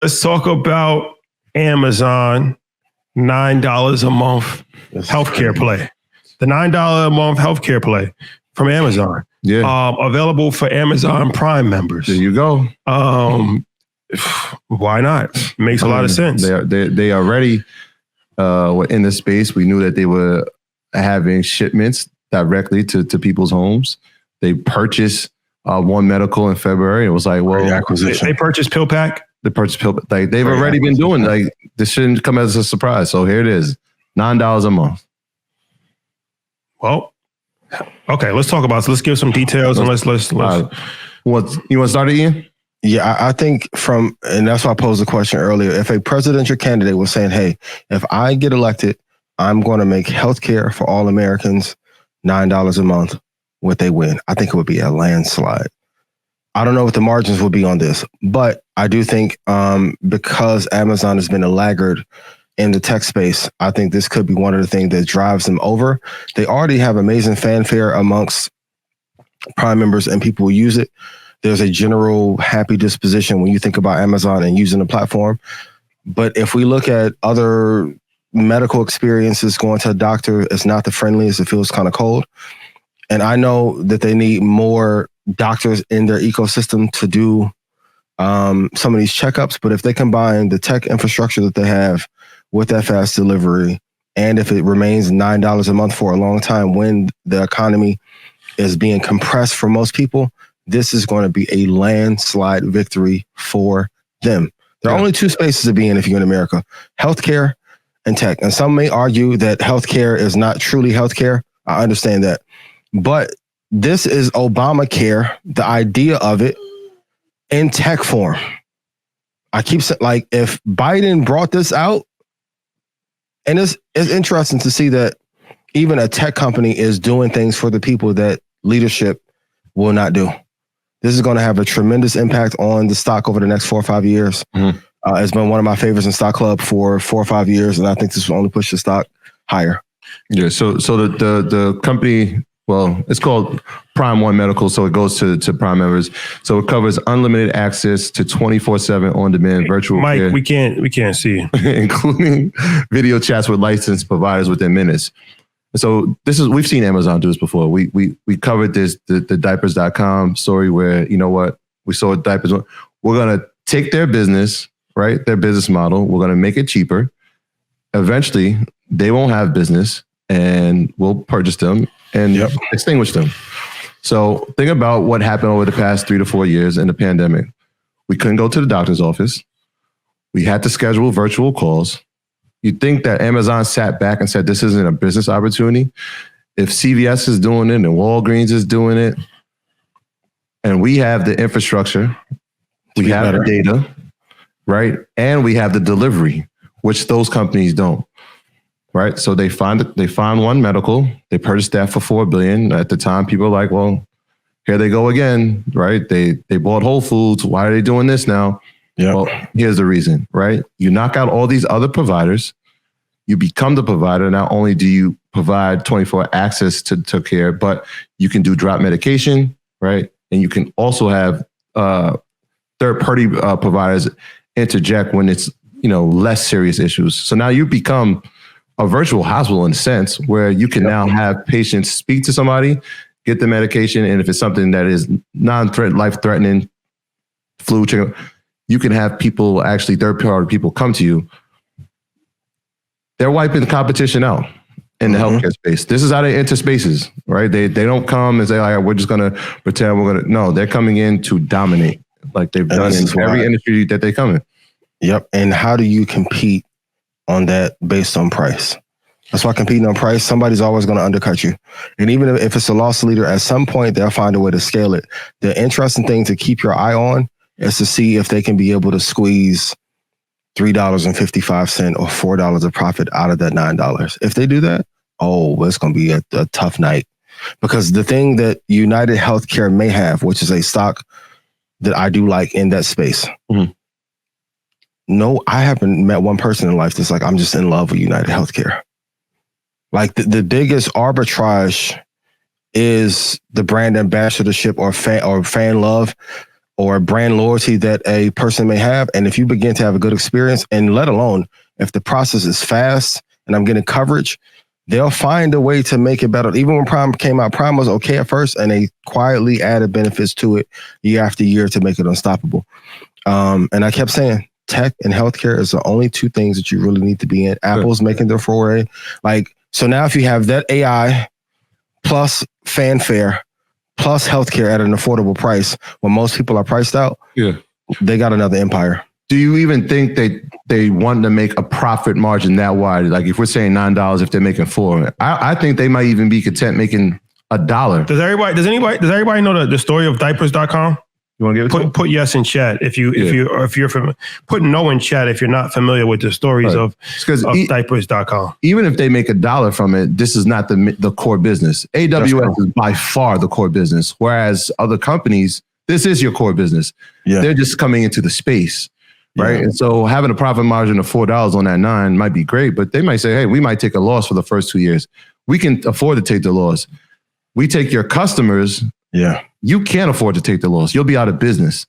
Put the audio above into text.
Let's talk about Amazon $9 a month healthcare play. The $9 a month healthcare play from Amazon. Yeah. Available for Amazon Prime members. There you go. Why not? Makes a lot of sense. They already were in the space. We knew that they were having shipments directly to people's homes. They purchased One Medical in February. It was like, well, they purchased PillPack. They purchased PillPack. Like they've already been doing. Like this shouldn't come as a surprise. So here it is, $9 a month. Well, okay. Let's talk about. Let's give some details and let's. You want to start it, Ian? Yeah, I think and that's why I posed the question earlier. If a presidential candidate was saying, "Hey, if I get elected, I'm going to make healthcare for all Americans $9 a month," would they win? I think it would be a landslide. I don't know what the margins will be on this, but I do think because Amazon has been a laggard in the tech space, I think this could be one of the things that drives them over. They already have amazing fanfare amongst Prime members and people who use it. There's a general happy disposition when you think about Amazon and using the platform. But if we look at other medical experiences, going to a doctor, it's not the friendliest. It feels kind of cold. And I know that they need more doctors in their ecosystem to do some of these checkups. But if they combine the tech infrastructure that they have with that fast delivery, and if it remains $9 a month for a long time when the economy is being compressed for most people, this is going to be a landslide victory for them. There are only two spaces to be in if you're in America: healthcare and tech. And some may argue that healthcare is not truly healthcare. I understand that. But this is Obamacare, the idea of it, in tech form. I keep saying, like, if Biden brought this out, and it's interesting to see that even a tech company is doing things for the people that leadership will not do. This is going to have a tremendous impact on the stock over the next 4 or 5 years. Mm-hmm. It's been one of my favorites in Stock Club for 4 or 5 years, and I think this will only push the stock higher. Yeah. So the company, well, it's called Prime One Medical, so it goes to Prime members. So it covers unlimited access to 24/7 on-demand virtual Mike, care. we can't see you. Including video chats with licensed providers within minutes. So we've seen Amazon do this before. We covered this, the diapers.com story where, you know what, we saw diapers. We're going to take their business, right? Their business model. We're going to make it cheaper. Eventually they won't have business and we'll purchase them and extinguish them. So think about what happened over the past 3 to 4 years in the pandemic. We couldn't go to the doctor's office. We had to schedule virtual calls. You'd think that Amazon sat back and said, this isn't a business opportunity. If CVS is doing it and Walgreens is doing it, and we have the infrastructure, we have the data, right? And we have the delivery, which those companies don't, right? So they find One Medical, they purchased that for $4 billion. At the time, people were like, well, here they go again, right? They bought Whole Foods. Why are they doing this now? Yeah. Well, here's the reason, right? You knock out all these other providers, you become the provider. Not only do you provide 24 access to care, but you can do drop medication, right? And you can also have third-party providers interject when it's, less serious issues. So now you become a virtual hospital in a sense where you can now have patients speak to somebody, get the medication, and if it's something that is life-threatening, flu, you can have people, actually third-party people, come to you. They're wiping the competition out in the healthcare space. This is how they enter spaces, right? They don't come and say, all right, we're just going to pretend no, they're coming in to dominate like they've done in every industry that they come in. Yep. And how do you compete on that based on price? That's why competing on price, somebody's always going to undercut you. And even if it's a loss leader, at some point, they'll find a way to scale it. The interesting thing to keep your eye on is to see if they can be able to squeeze $3.55 or $4 of profit out of that $9. If they do that, it's going to be a tough night. Because the thing that United Healthcare may have, which is a stock that I do like in that space. Mm-hmm. No, I haven't met one person in life that's like, I'm just in love with United Healthcare. Like the biggest arbitrage is the brand ambassadorship or fan love or brand loyalty that a person may have. And if you begin to have a good experience, and let alone if the process is fast and I'm getting coverage, they'll find a way to make it better. Even when Prime came out, Prime was okay at first, and they quietly added benefits to it year after year to make it unstoppable. And I kept saying, tech and healthcare is the only two things that you really need to be in. Apple's making their foray. Like, so now if you have that AI plus fanfare plus healthcare at an affordable price, when most people are priced out, they got another empire. Do you even think they want to make a profit margin that wide? Like if we're saying $9, if they're making $4, I think they might even be content making $1. Does everybody know the story of diapers.com? You want to give it? Put yes in chat if you're familiar. Put no in chat if you're not familiar with the stories of diapers.com. Even if they make $1 from it, this is not the core business. AWS is by far the core business, whereas other companies, this is your core business. Yeah. They're just coming into the space, right? Yeah. And so having a profit margin of $4 on that 9 might be great, but they might say, hey, we might take a loss for the first 2 years. We can afford to take the loss. We take your customers. Yeah. You can't afford to take the loss. You'll be out of business.